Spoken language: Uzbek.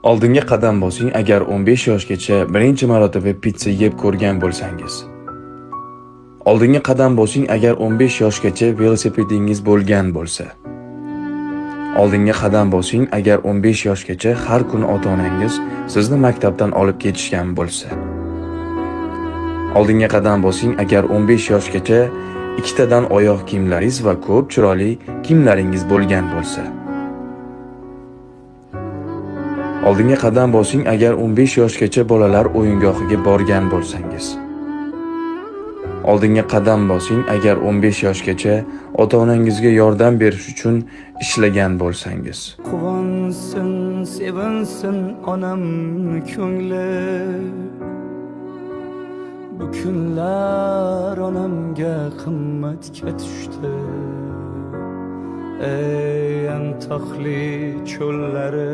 Oldinga qadam bosing agar 15 yoshgacha birinchi marotaba pitsa yeb ko'rgan bo'lsangiz. Oldinga qadam bosing agar 15 yoshgacha velosipedingiz bo'lgan bo'lsa. Oldinga qadam bosing agar 15 yoshgacha har kuni ota-onangiz sizni maktabdan olib ketishgan bo'lsa. Oldinga qadam bosing agar 15 yoshgacha ikkitadan oyoq kiyimlaringiz va ko'p chiroyli kiyimlaringiz bo'lgan bo'lsa. Oldinga qadam bosing agar 15 yoshgacha bolalar o'yingohiga borgan bo'lsangiz. Oldinga qadam bosing agar 15 yoshgacha ota-onangizga yordam berish uchun ishlagan bo'lsangiz. Quvonsin, sevinsin onam ko'ngli. Bu kunlar onamga qimmatga tushdi. Ey antoqli cho'llari